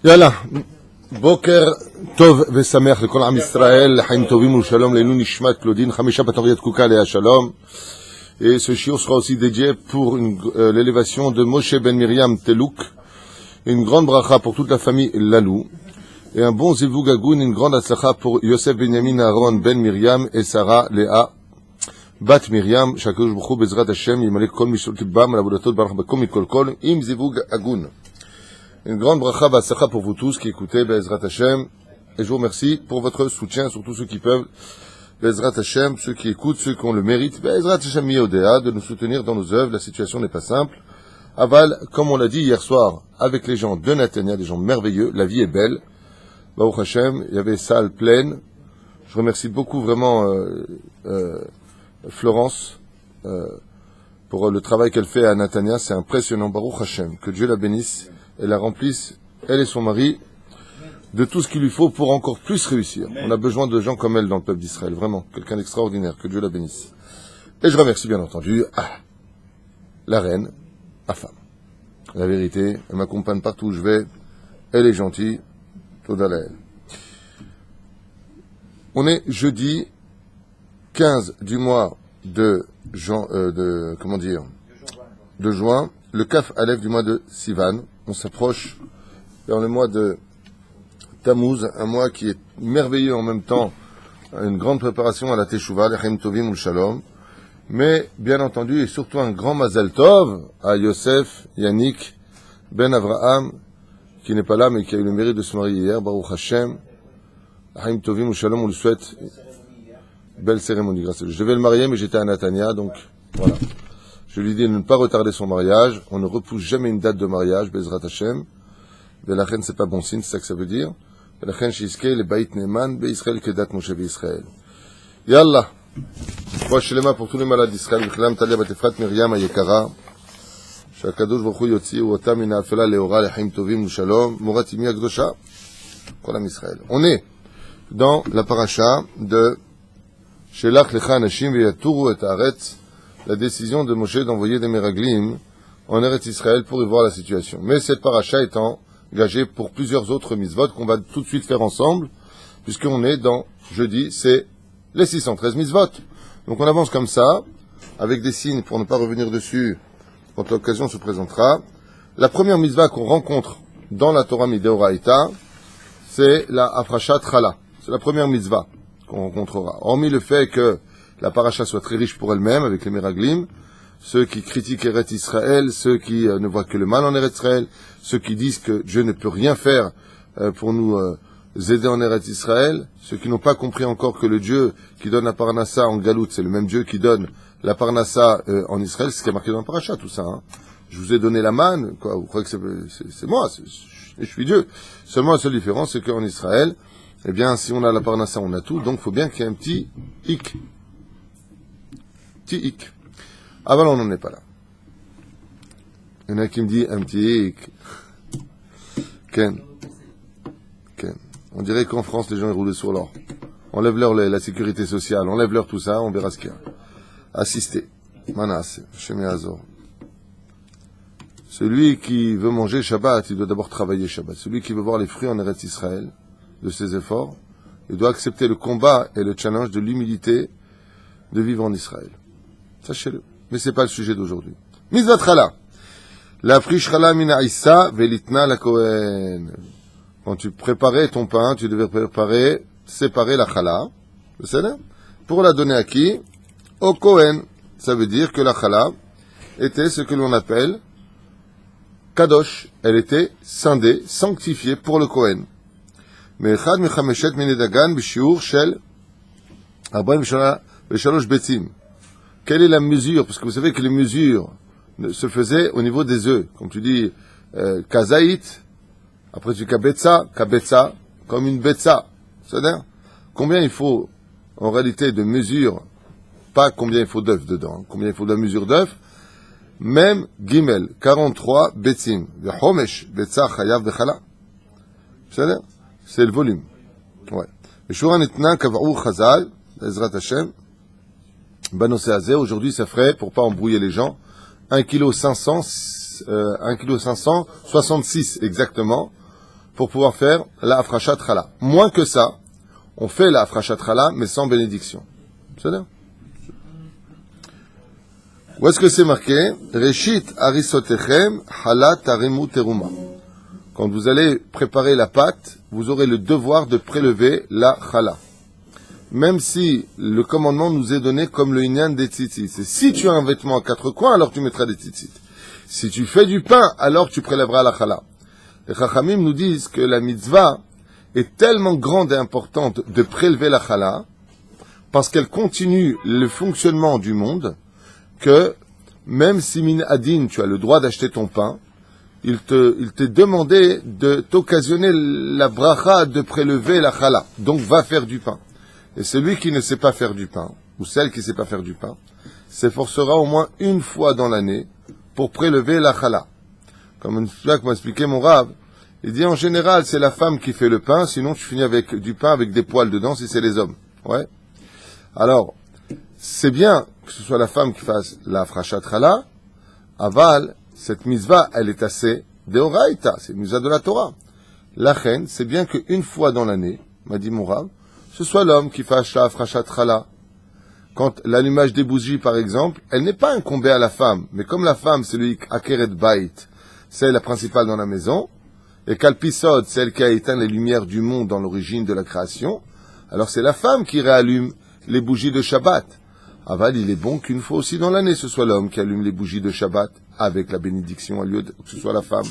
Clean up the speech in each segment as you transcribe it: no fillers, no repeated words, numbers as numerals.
יאללה, בוקר טוב ושמח לכל עם ישראל, לחיים טובים ולשלום, לעילוי נשמת קלודין, 5 בטריות קוקה עליה שלום. Et ce shiur sera aussi dédié pour l'élévation de Moshe ben Miriam Telouk, une grande bracha pour toute la famille Lalou, et un bon zivug agoun, une grande atzlacha pour Yosef Benyamin Aaron ben Miriam et Sarah Léa bat Miriam, Shakadosh Baruch Hu Bezrat Hashem, Yimalek Kol Mishul Tibam, Labodatot Barach Bakom Mikol Kol, Im zivug agoun. Une grande bracha b'atzlacha pour vous tous qui écoutez Bezrat Hashem, et je vous remercie pour votre soutien, surtout ceux qui peuvent. Bezrat Hashem, ceux qui écoutent, ceux qui ont le mérite, Bezrat Hashem Yodéa, de nous soutenir dans nos œuvres. La situation n'est pas simple. Aval, comme on l'a dit hier soir, avec les gens de Natania, des gens merveilleux, la vie est belle. Baruch Hashem, il y avait salle pleine. Je remercie beaucoup vraiment Florence pour le travail qu'elle fait à Natania. C'est impressionnant. Baruch Hashem, que Dieu la bénisse et la remplisse, elle et son mari, de tout ce qu'il lui faut pour encore plus réussir. On a besoin de gens comme elle dans le peuple d'Israël, vraiment, quelqu'un d'extraordinaire, que Dieu la bénisse. Et je remercie bien entendu la reine, ma femme. La vérité, elle m'accompagne partout où je vais, elle est gentille, tout d'aller. On est jeudi 15 du mois de juin, le Kaf Aleph du mois de Sivan. On s'approche dans le mois de Tammuz, un mois qui est merveilleux en même temps, une grande préparation à la Teshuvah, l'Chaim Tovim ou Shalom, mais bien entendu et surtout un grand Mazal Tov à Yosef, Yannick, Ben Avraham, qui n'est pas là mais qui a eu le mérite de se marier hier, Baruch Hashem, l'Chaim Tovim ou Shalom, on lui souhaite belle cérémonie, grâce à lui. Je devais le marier mais j'étais à Natania, donc voilà. Je lui dis de ne pas retarder son mariage, on ne repousse jamais une date de mariage, Bezrat Hashem, mais la reine c'est pas bon signe, c'est ça que ça veut dire. ולכן שיזכה לבית נאמן בישראל כדת משה בישראל. יאללה, רפואה שלמה pour tous les malades d'Israël, בכללם טליה בת אפרת מרים היקרה, שהקדוש ברוך הוא יוציאו אותה מן האפלה לאורה לחיים טובים ושלום, מורת אמי הקדושה, כל עם ישראל. On est dans la paracha de שלח לך אנשים ויתורו את הארץ, la décision de Moshe d'envoyer des méraglim en Eretz Israël pour y voir la situation. Mais cette paracha étant engagé pour plusieurs autres mitzvot qu'on va tout de suite faire ensemble, puisqu'on est dans, jeudi, c'est les 613 mitzvot. Donc on avance comme ça, avec des signes pour ne pas revenir dessus quand l'occasion se présentera. La première mitzvah qu'on rencontre dans la Torah Mideoraita, c'est la Afrashat Chala. C'est la première mitzvah qu'on rencontrera. Hormis le fait que la paracha soit très riche pour elle-même, avec les Meraglim, ceux qui critiquent Eretz Israël, ceux qui ne voient que le mal en Eretz Israël, ceux qui disent que Dieu ne peut rien faire pour nous aider en Eretz Israël, ceux qui n'ont pas compris encore que le Dieu qui donne la Parnassa en Galout, c'est le même Dieu qui donne la Parnassa en Israël, c'est ce qui est marqué dans la paracha, tout ça. Hein. Je vous ai donné la manne, quoi, vous croyez que c'est moi, je suis Dieu. Seulement la seule différence, c'est qu'en Israël, eh bien, si on a la Parnassa, on a tout, donc il faut bien qu'il y ait un petit hic. Petit hic. Ah ben on n'en est pas là. Il y en a qui me dit un petit hic. Ken. On dirait qu'en France, les gens ils roulent sur l'or. Enlève leur la sécurité sociale, enlève leur tout ça, on verra ce qu'il y a. Assister. Manas, Shemi Azor. Celui qui veut manger Shabbat, il doit d'abord travailler Shabbat. Celui qui veut voir les fruits en Eretz Israël de ses efforts, il doit accepter le combat et le challenge de l'humilité de vivre en Israël. Sachez-le. Mais c'est pas le sujet d'aujourd'hui. Mitzvah Chala. La frish Chala mina Issa velitna la Kohen. Quand tu préparais ton pain, tu devais séparer la Chala. Vous savez? Pour la donner à qui? Au Kohen. Ça veut dire que la Chala était ce que l'on appelle Kadosh. Elle était scindée, sanctifiée pour le Kohen. Mais Echad mechameshet minedagan b'shiur shel 43 betzim. Quelle est la mesure? Parce que vous savez que les mesures se faisaient au niveau des œufs. Comme tu dis, kazaït, après tu kabetza, comme une betza. C'est-à-dire, combien il faut, en réalité, de mesures, pas combien il faut d'œufs dedans, combien il faut de mesure d'œufs, même gimel, 43 betzim. Homesh, betza, chayav, bechala. C'est-à-dire, c'est le volume. Ouais. Shura nitna kav'u chazal, Ezrat Hashem, aujourd'hui, ça ferait, pour pas embrouiller les gens, 1,5 kg 1,566 exactement, pour pouvoir faire la Afrashat Chala. Moins que ça, on fait la Afrashat Chala, mais sans bénédiction. C'est là. Où est-ce que c'est marqué? Reshit arisotechem Chala tarimu teruma. Quand vous allez préparer la pâte, vous aurez le devoir de prélever la Chala. Même si le commandement nous est donné comme le inyan des tzitzit. C'est si tu as un vêtement à quatre coins, alors tu mettras des tzitzit. Si tu fais du pain, alors tu prélèveras la Chala. Les Chachamim nous disent que la mitzvah est tellement grande et importante de prélever la Chala, parce qu'elle continue le fonctionnement du monde, que même si min adin, tu as le droit d'acheter ton pain, il t'est demandé de t'occasionner la bracha de prélever la Chala. Donc va faire du pain. Et celui qui ne sait pas faire du pain, ou celle qui ne sait pas faire du pain, s'efforcera au moins une fois dans l'année pour prélever la Chala. Comme une fois que m'a expliqué mon Rav, il dit en général c'est la femme qui fait le pain, sinon tu finis avec du pain avec des poils dedans si c'est les hommes. Ouais. Alors, c'est bien que ce soit la femme qui fasse la Afrashat Chala, aval, cette mitzvah, elle est assez deoraita, c'est une mitzvah de la Torah. La reine, c'est bien qu'une fois dans l'année, m'a dit mon Rav, ce soit l'homme qui fasse la Afrashat Chala. Quand l'allumage des bougies, par exemple, elle n'est pas incombée à la femme, mais comme la femme, c'est le Akeret Bait, c'est la principale dans la maison, et Kalpisod, celle qui a éteint les lumières du monde dans l'origine de la création, alors c'est la femme qui réallume les bougies de Shabbat. Aval, il est bon qu'une fois aussi dans l'année, ce soit l'homme qui allume les bougies de Shabbat, avec la bénédiction, au lieu que ce soit la femme.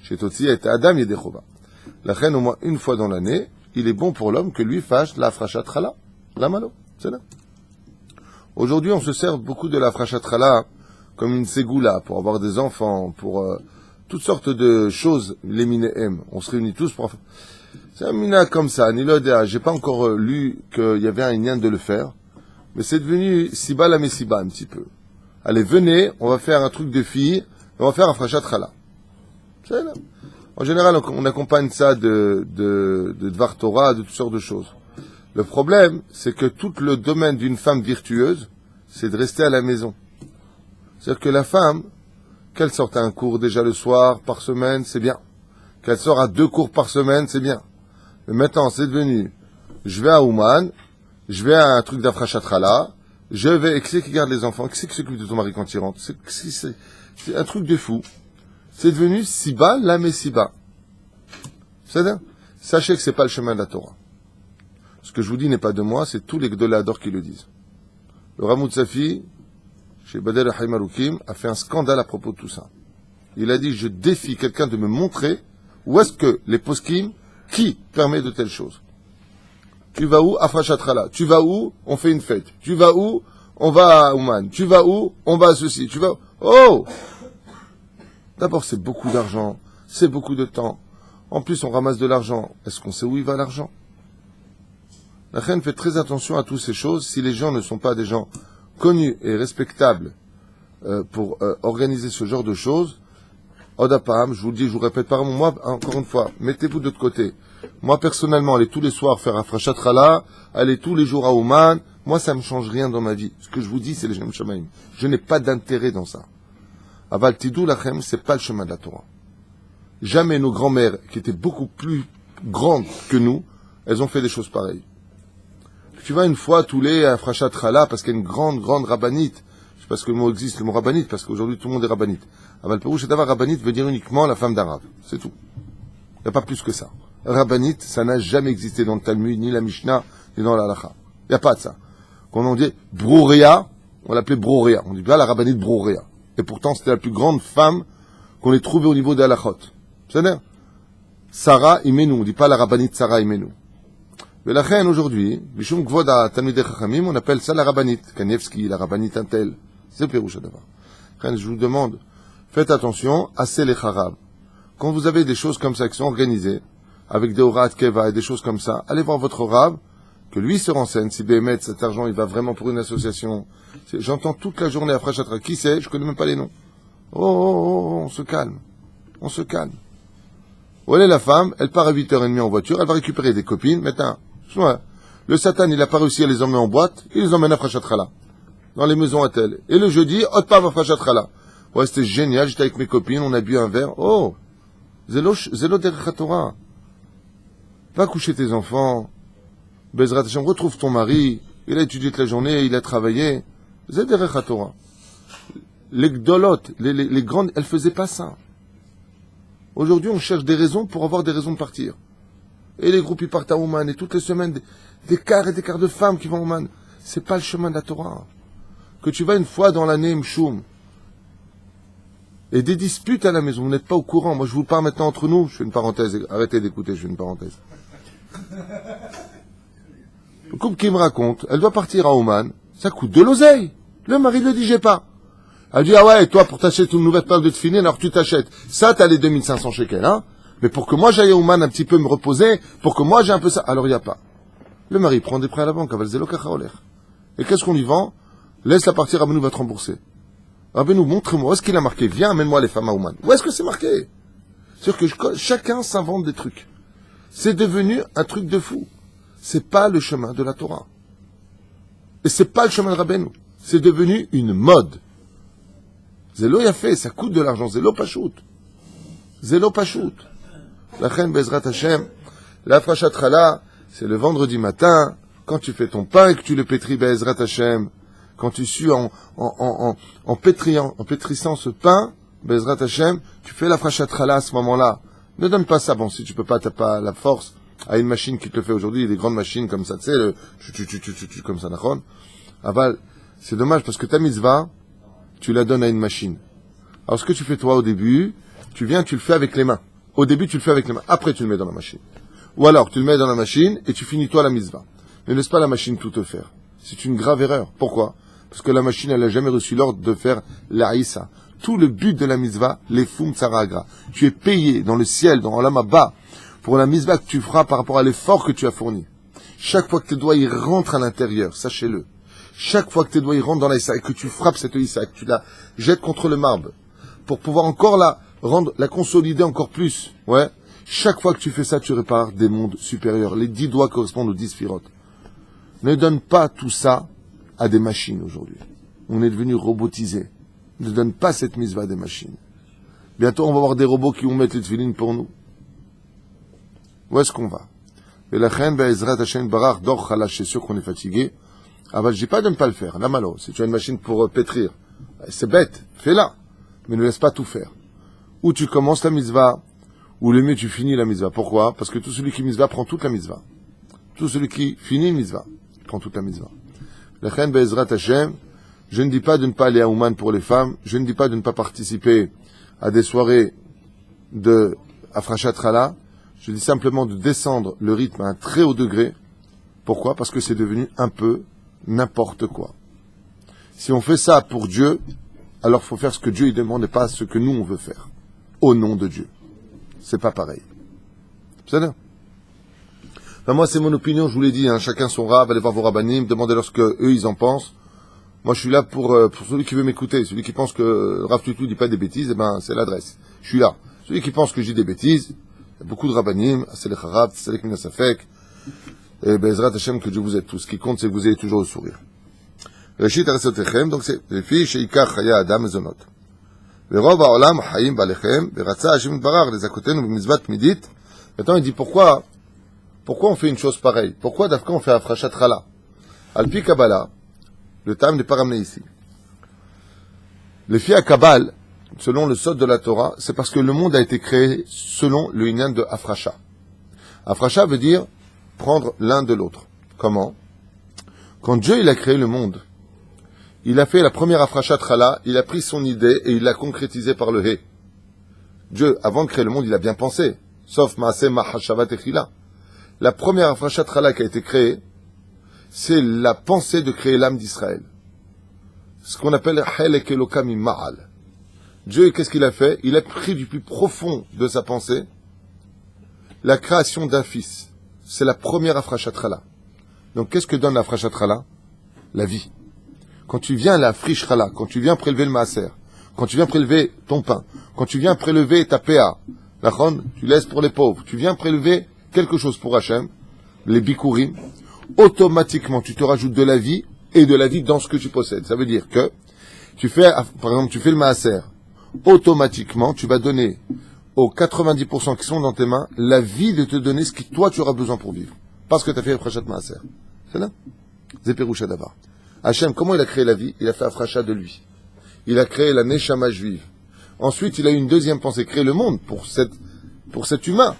Chez Totsi, et Adam Yedechova. La reine, au moins une fois dans l'année, il est bon pour l'homme que lui fasse la Afrashat Chala, la malo, c'est là. Aujourd'hui, on se sert beaucoup de la Afrashat Chala comme une ségoula, pour avoir des enfants, pour toutes sortes de choses, les minéhem. On se réunit tous pour... C'est un mina comme ça, ni l'odéa. J'ai pas encore lu qu'il y avait un lien de le faire, mais c'est devenu siba la messiba un petit peu. Allez, venez, on va faire un truc de fille, on va faire un Afrashat Chala. C'est là. En général, on accompagne ça de Dvar Torah, de toutes sortes de choses. Le problème, c'est que tout le domaine d'une femme virtueuse, c'est de rester à la maison. C'est-à-dire que la femme, qu'elle sorte à un cours déjà le soir, par semaine, c'est bien. Qu'elle sort à 2 cours par semaine, c'est bien. Mais maintenant, c'est devenu, je vais à Ouman, je vais à un truc d'Afrashat Chala, je vais, qui c'est qui garde les enfants, qui c'est qui s'occupe de ton mari quand il rentre, c'est un truc de fou. C'est devenu siba la messiba. C'est-à-dire, sachez que c'est pas le chemin de la Torah. Ce que je vous dis n'est pas de moi, c'est tous les Gdolador qui le disent. Le Ramoud Safi, chez Badel Haïm Aloukim, a fait un scandale à propos de tout ça. Il a dit, je défie quelqu'un de me montrer où est-ce que les poskim, qui permet de telles choses. Tu vas où? Afrashat Chala. Tu vas où? On fait une fête. Tu vas où? On va à Ouman. Tu vas où? On va à ceci. Tu vas... Oh! D'abord, c'est beaucoup d'argent. C'est beaucoup de temps. En plus, on ramasse de l'argent. Est-ce qu'on sait où il va l'argent? La reine fait très attention à toutes ces choses. Si les gens ne sont pas des gens connus et respectables pour organiser ce genre de choses, Odapam, je vous le dis, je vous répète par moi, encore une fois, mettez-vous de l'autre côté. Moi, personnellement, aller tous les soirs faire Afrashat Chala, aller tous les jours à Ouman, moi, ça ne me change rien dans ma vie. Ce que je vous dis, c'est les Shem Shamaim. Je n'ai pas d'intérêt dans ça. Aval Tidou Lachem, c'est pas le chemin de la Torah. Jamais nos grands-mères, qui étaient beaucoup plus grandes que nous, elles ont fait des choses pareilles. Tu vas une fois tous les Afrashat Chala, parce qu'il y a une grande rabbinite. Je sais pas ce que le mot existe, le mot rabbinite, parce qu'aujourd'hui tout le monde est rabbinite. Aval Perouche et d'avoir rabbinite veut dire uniquement la femme d'arabe. C'est tout. Il n'y a pas plus que ça. Rabbinite, ça n'a jamais existé dans le Talmud, ni la Mishnah, ni dans la Halacha. Il n'y a pas de ça. Quand on dit Brouréa, on l'appelait Brouréa. On dit bien la rabbinite Brouréa. Et pourtant, c'était la plus grande femme qu'on ait trouvée au niveau des halachot. C'est-à-dire, Sarah Imenu. On ne dit pas la rabbinite Sarah Imenu. Mais la reine aujourd'hui, Bishum Gvoda Talmidei Chachamim, on appelle ça la rabbinite. Kanievski, la rabbinite Intel. C'est Pérouche d'abord. Reine, je vous demande, faites attention à ces Harab. Quand vous avez des choses comme ça qui sont organisées, avec des Horat Keva et des choses comme ça, allez voir votre Rab, que lui se renseigne, si Béhémet, cet argent, il va vraiment pour une association. J'entends toute la journée à Frachatra. Qui c'est? Je connais même pas les noms. Oh, on se calme. On se calme. Où elle est la femme? Elle part à 8h30 en voiture, elle va récupérer des copines. Maintenant, le Satan, il a pas réussi à les emmener en boîte, il les emmène à Frachatra. Dans les maisons à tel. Et le jeudi, hot pas à Frachatra. Ouais, c'était génial, j'étais avec mes copines, on a bu un verre. Oh! Zélo derech Torah. Va coucher tes enfants. Bezrat Hashem, retrouve ton mari. Il a étudié toute la journée, il a travaillé. Zederech HaTorah. Les gdolotes, les grandes, elles faisaient pas ça. Aujourd'hui, on cherche des raisons pour avoir des raisons de partir. Et les groupes, ils partent à Ouman, et toutes les semaines, des quarts et des quarts de femmes qui vont à Ouman. C'est pas le chemin de la Torah. Que tu vas une fois dans l'année, Mchoum, et des disputes à la maison, vous n'êtes pas au courant. Moi, je vous parle maintenant entre nous. Je fais une parenthèse. Arrêtez d'écouter, je fais une parenthèse. Le couple qui me raconte, elle doit partir à Ouman, ça coûte de l'oseille. Le mari ne le dit, j'ai pas. Elle dit, ah ouais, toi, pour t'acheter une nouvelle paire de tefilin, alors tu t'achètes. Ça, t'as les 2500 shekels, hein. Mais pour que moi j'aille à Ouman un petit peu me reposer, pour que moi j'ai un peu ça, alors il n'y a pas. Le mari prend des prêts à la banque, et qu'est-ce qu'on lui vend? Laisse-la partir, Rabbeinu va te rembourser. Rabbeinu, montre-moi, où est-ce qu'il a marqué? Viens, amène-moi les femmes à Ouman. Où est-ce que c'est marqué? C'est-à-dire que chacun s'invente des trucs. C'est devenu un truc de fou. C'est pas le chemin de la Torah. Et c'est pas le chemin de Rabbeinu. C'est devenu une mode. Zélo y a fait, ça coûte de l'argent. Zélo pachout. Zélo pachout. La reine Bezrat Hashem, la frachat chala, c'est le vendredi matin, quand tu fais ton pain et que tu le pétris Bezrat Hashem, quand tu sues en pétrissant ce pain, Bezrat Hashem, tu fais la frachat chala à ce moment-là. Ne donne pas ça, bon, si tu peux pas, t'as pas la force, à une machine qui te le fait aujourd'hui, il y a des grandes machines comme ça, tu sais, comme ça, nachon. Aval, c'est dommage parce que ta mitzvah, tu la donnes à une machine. Alors ce que tu fais toi au début, tu viens, tu le fais avec les mains. Au début, tu le fais avec les mains. Après, tu le mets dans la machine. Ou alors, tu le mets dans la machine et tu finis toi la mitzvah. Ne laisse pas la machine tout te faire. C'est une grave erreur. Pourquoi? Parce que la machine, elle n'a jamais reçu l'ordre de faire la haïssa. Tout le but de la mitzvah, les fum tsaragra. Tu es payé dans le ciel, dans l'ama bas, pour la mitzvah que tu feras par rapport à l'effort que tu as fourni. Chaque fois que tes doigts y rentrent à l'intérieur, sachez-le. Chaque fois que tes doigts y rentrent dans la haïssa et que tu frappes cette haïssa, que tu la jettes contre le marbre, pour pouvoir encore la consolider encore plus, ouais. Chaque fois que tu fais ça, tu répares des mondes supérieurs. Les 10 doigts correspondent aux 10 sphirotes. Ne donne pas tout ça à des machines aujourd'hui. On est devenu robotisé. Ne donne pas cette mitzvah à des machines. Bientôt, on va avoir des robots qui vont mettre les tefilines pour nous. Où est-ce qu'on va? Et la reine, Be'ezrat Hashem Barach, Dor Chalash, c'est sûr qu'on est fatigué. Ah bah, je dis pas de ne pas le faire. La malo, si tu as une machine pour pétrir, c'est bête, fais-la. Mais ne laisse pas tout faire. Ou tu commences la mitzvah, ou le mieux tu finis la mitzvah. Pourquoi? Parce que tout celui qui mitzvah prend toute la mitzvah. Tout celui qui finit une mitzvah prend toute la mitzvah. La reine Be'ezrat Hashem, je ne dis pas de ne pas aller à Ouman pour les femmes, je ne dis pas de ne pas participer à des soirées de Afrashat Chala, je dis simplement de descendre le rythme à un très haut degré. Pourquoi? Parce que c'est devenu un peu n'importe quoi. Si on fait ça pour Dieu, alors il faut faire ce que Dieu il demande et pas ce que nous on veut faire. Au nom de Dieu. C'est pas pareil. C'est ça? Enfin, moi c'est mon opinion, je vous l'ai dit, hein, chacun son rab, allez voir vos rabbanim, demandez-leur ce que eux ils en pensent. Moi je suis là pour celui qui veut m'écouter, celui qui pense que Rav Tutu dit pas des bêtises, eh ben c'est l'adresse. Je suis là. Celui qui pense que je dis des bêtises, il y a beaucoup de rabbanim, Aselech Harab, Tselek Minasafek, et Bezrat Hashem que Dieu vous aide tous. Ce qui compte c'est que vous ayez toujours le sourire. Reshit Aresotechem, donc c'est les filles chez Ikar Chaya Adam Mezonot. ורוב העולם חיים בעליכם, ורצה השם יתברך לזכותנו במצוות תמידית. Maintenant il dit pourquoi on fait une chose pareille? Pourquoi d'abord on fait Afrashat Chala? Al-Pi Kabbalah, le Tam n'est pas ramené ici. Les filles à Kabbal, selon le sod de la Torah, c'est parce que le monde a été créé selon le Inyan de Afrasha. Afrasha veut dire prendre l'un de l'autre. Comment? Quand Dieu il a créé le monde, il a fait la première Afrashat Chala, il a pris son idée et il l'a concrétisée par le He. Dieu, avant de créer le monde, il a bien pensé. Sauf Maaseh Mahashavat Echila. La première Afrashat Chala qui a été créée, c'est la pensée de créer l'âme d'Israël. Ce qu'on appelle Helek Elokam Ma'al. Dieu, qu'est-ce qu'il a fait? Il a pris du plus profond de sa pensée la création d'un fils. C'est la première Afrashat Chala. Donc qu'est-ce que donne la Afrashat Chala? La vie. Quand tu viens à la friche Chala, quand tu viens prélever le maaser, quand tu viens prélever ton pain, quand tu viens prélever ta PA, tu laisses pour les pauvres, tu viens prélever quelque chose pour Hachem, les bikurim, automatiquement tu te rajoutes de la vie et de la vie dans ce que tu possèdes. Ça veut dire que tu fais, par exemple, tu fais le maaser, automatiquement tu vas donner aux 90% qui sont dans tes mains la vie de te donner ce que toi tu auras besoin pour vivre. Parce que tu as fait Afrachat Maaser. C'est là. Zéperoucha d'abord. Hachem, comment il a créé la vie? Il a fait Afrachat de lui. Il a créé la Neshama juive. Ensuite, il a eu une deuxième pensée, créer le monde pour cet humain.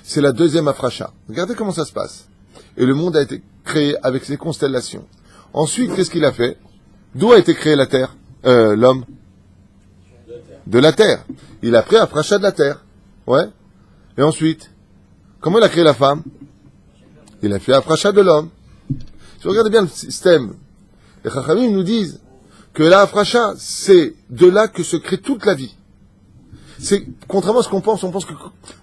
C'est la deuxième Afrachat. Regardez comment ça se passe. Et le monde a été créé avec ses constellations. Ensuite, qu'est-ce qu'il a fait? D'où a été créée la terre? L'homme? De la terre. Il a pris Afrachat de la terre. Ouais. Et ensuite, comment il a créé la femme? Il a fait Afrachat de l'homme. Si vous regardez bien le système, les Chachamim nous disent que la Afrachat, c'est de là que se crée toute la vie. C'est, contrairement à ce qu'on pense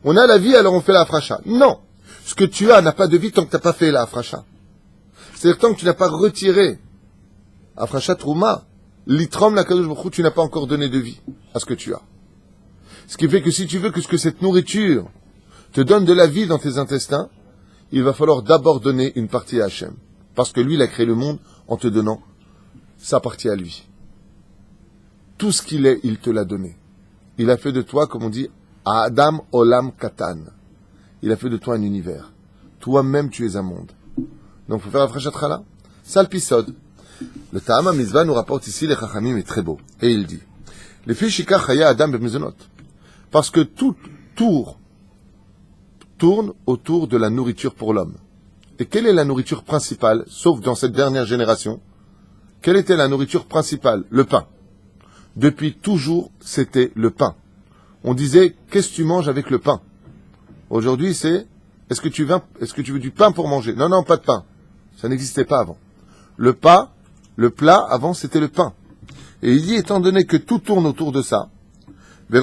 qu'on a la vie, alors on fait la Afrachat. Non. Ce que tu as n'a pas de vie tant que tu n'as pas fait la Afrachat. C'est-à-dire tant que tu n'as pas retiré Afrachat Trouma, l'itrom la Kadosh Baruch Hu, tu n'as pas encore donné de vie à ce que tu as. Ce qui fait que si tu veux que cette nourriture te donne de la vie dans tes intestins, il va falloir d'abord donner une partie à Hachem. Parce que lui, il a créé le monde en te donnant sa partie à lui. Tout ce qu'il est, il te l'a donné. Il a fait de toi, comme on dit, Adam Olam Katan. Il a fait de toi un univers. Toi-même, tu es un monde. Donc, il faut faire la Afrachat Chala. Salpisod. Le Ta'ama Mizvah nous rapporte ici, les Chachamim est très beau. Et il dit, les filles Shikar Chaya Adam Bemezonot. Parce que tout tourne autour de la nourriture pour l'homme. Et quelle est la nourriture principale, sauf dans cette dernière génération? Quelle était la nourriture principale? Le pain. Depuis toujours, c'était le pain. On disait, qu'est-ce que tu manges avec le pain? Aujourd'hui, c'est, est-ce que tu veux du pain pour manger? Non, non, pas de pain. Ça n'existait pas avant. Le plat, avant, c'était le pain. Et il dit, étant donné que tout tourne autour de ça, et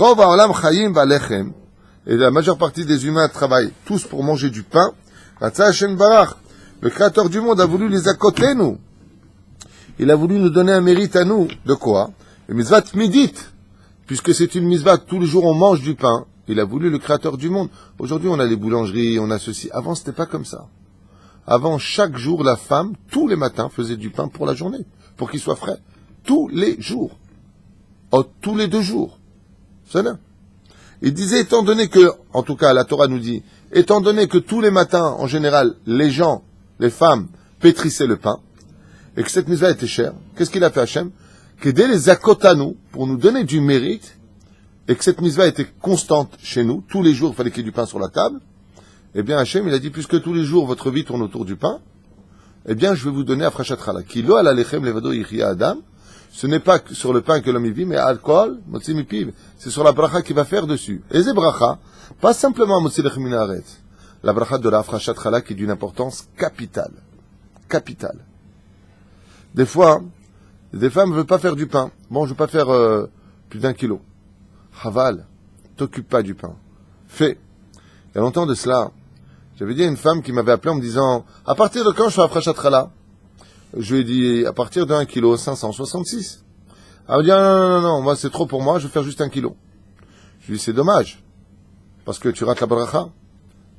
la majeure partie des humains travaillent tous pour manger du pain, le Créateur du monde a voulu les accoter, nous. Il a voulu nous donner un mérite à nous. De quoi? Le mitzvah midit. Puisque c'est une mitzvah, tous les jours on mange du pain. Il a voulu le Créateur du monde. Aujourd'hui on a les boulangeries, on a ceci. Avant c'était pas comme ça. Avant, chaque jour, la femme, tous les matins, faisait du pain pour la journée. Pour qu'il soit frais. Tous les jours. Oh, tous les 2 jours. C'est là. Il disait, étant donné que, en tout cas, la Torah nous dit, étant donné que tous les matins, en général, les gens, les femmes, pétrissaient le pain, et que cette mitzvah était chère, qu'est-ce qu'il a fait Hachem? Qu'aider les akotanou, pour nous donner du mérite, et que cette mitzvah était constante chez nous, tous les jours, il fallait qu'il y ait du pain sur la table, eh bien, Hachem, il a dit, puisque tous les jours, votre vie tourne autour du pain, eh bien, je vais vous donner Afrachat Chala. Ki lo ala lechem levado yichya adam. Ce n'est pas sur le pain que l'homme y vit, mais alcool, motzi mipiv. C'est sur la bracha qu'il va faire dessus. Et c'est bracha, pas simplement motzi lechem min haaretz. La bracha de la Afrachat Chala qui est d'une importance capitale. Capitale. Des fois, des femmes ne veulent pas faire du pain. Bon, je ne veux pas faire plus d'1 kilo. Haval, t'occupe pas du pain. Fais. Il y a longtemps de cela, j'avais dit à une femme qui m'avait appelé en me disant, à partir de quand je fais Afrachat Chala? Je lui ai dit, à partir de 1 kilo, 566. Elle m'a dit, non, moi c'est trop pour moi, je vais faire juste 1 kilo. Je lui ai dit, c'est dommage, parce que tu rates la bracha.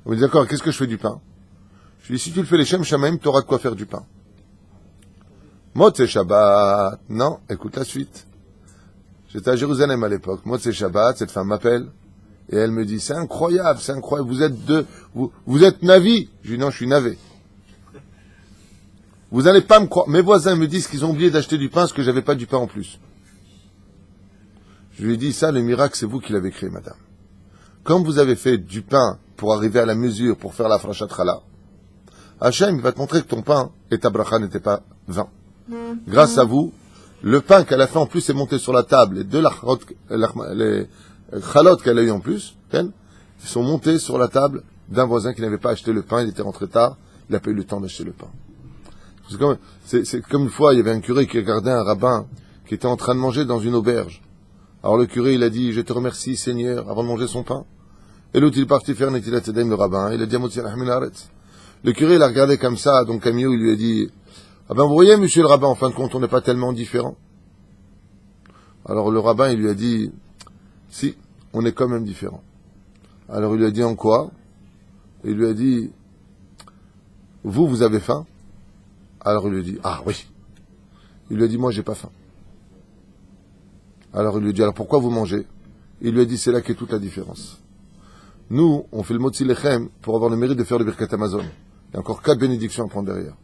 Elle m'a dit, d'accord, qu'est-ce que je fais du pain? Je lui ai dit, si tu le fais les Shem Shamaim, tu auras de quoi faire du pain. Motzei Shabbat. Non, écoute la suite. J'étais à Jérusalem à l'époque. Motzei Shabbat, cette femme m'appelle. Et elle me dit, c'est incroyable, vous êtes Navi. Je lui dis, non, je suis navé. Vous n'allez pas me croire. Mes voisins me disent qu'ils ont oublié d'acheter du pain parce que j'avais pas du pain en plus. Je lui ai dit, ça, le miracle, c'est vous qui l'avez créé, madame. Comme vous avez fait du pain pour arriver à la mesure, pour faire la Afrachat Chala, Hachem, il va te montrer que ton pain et ta bracha n'étaient pas vains. Grâce à vous, le pain qu'elle a fait en plus est monté sur la table et les chalot qu'elle a eu en plus, ils sont montés sur la table d'un voisin qui n'avait pas acheté le pain, il était rentré tard, il n'a pas eu le temps d'acheter le pain. C'est comme une fois, il y avait un curé qui regardait un rabbin qui était en train de manger dans une auberge. Alors le curé, il a dit, je te remercie Seigneur, avant de manger son pain. Et l'autre, il est parti faire Netilat Yadayim, le rabbin, il a dit à Motzi Rahmin Haaretz. Le curé, il a regardé comme ça, donc Camille, il lui a dit, ah ben vous voyez, monsieur le rabbin, en fin de compte, on n'est pas tellement différents. Alors le rabbin, il lui a dit, si, on est quand même différents. Alors il lui a dit, en quoi? Il lui a dit, vous avez faim? Alors il lui a dit, ah oui. Il lui a dit, moi j'ai pas faim. Alors il lui a dit, alors pourquoi vous mangez? Il lui a dit, c'est là qu'est toute la différence. Nous, on fait le motzi lechem pour avoir le mérite de faire le birkat Amazon. Il y a encore 4 bénédictions à prendre derrière.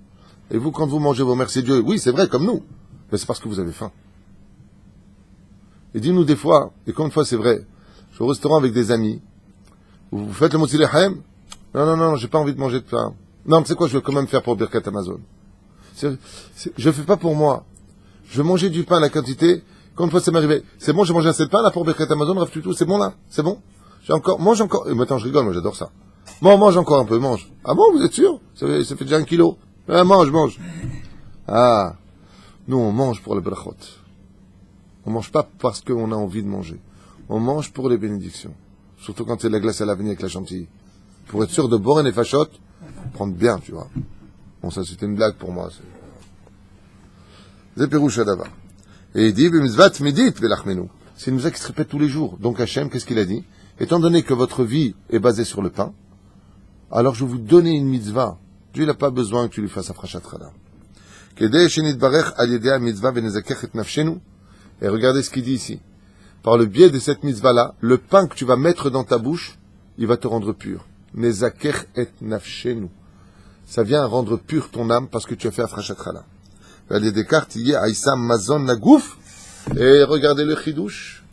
Et vous, quand vous mangez, vous remerciez Dieu. Oui, c'est vrai, comme nous. Mais c'est parce que vous avez faim. Et dis-nous des fois, et combien de fois c'est vrai, je suis au restaurant avec des amis, vous faites le motzi lechem, non, j'ai pas envie de manger de pain. Non, tu sais quoi, je vais quand même faire pour birkat Amazon. Je fais pas pour moi. Je vais manger du pain à la quantité. Combien de fois ça m'est arrivé? C'est bon, j'ai mangé assez de pain là pour birkat Amazon, rafle tout, c'est bon là? C'est bon? Mange encore. Et maintenant je rigole, moi j'adore ça. Bon, mange encore un peu, mange. Ah bon, vous êtes sûr? Ça fait déjà 1 kilo. Ah, mange. Ah. Nous, on mange pour le brachot. On mange pas parce qu'on a envie de manger. On mange pour les bénédictions. Surtout quand c'est la glace à l'avenir avec la chantilly. Pour être sûr de boire et fachot, prendre bien, tu vois. Bon, ça c'était une blague pour moi. C'est Pirouche d'abord. Et il dit, c'est une mitzvah qui se répète tous les jours. Donc Hachem, qu'est-ce qu'il a dit? Étant donné que votre vie est basée sur le pain, alors je vais vous donner une mitzvah. Dieu n'a pas besoin que tu lui fasses afrachat chada. Et regardez ce qu'il dit ici. Par le biais de cette mitzvah-là, le pain que tu vas mettre dans ta bouche, il va te rendre pur. Nezaker et nafshenu. Ça vient rendre pur ton âme parce que tu as fait afrachat chada. Et regardez le chidouche.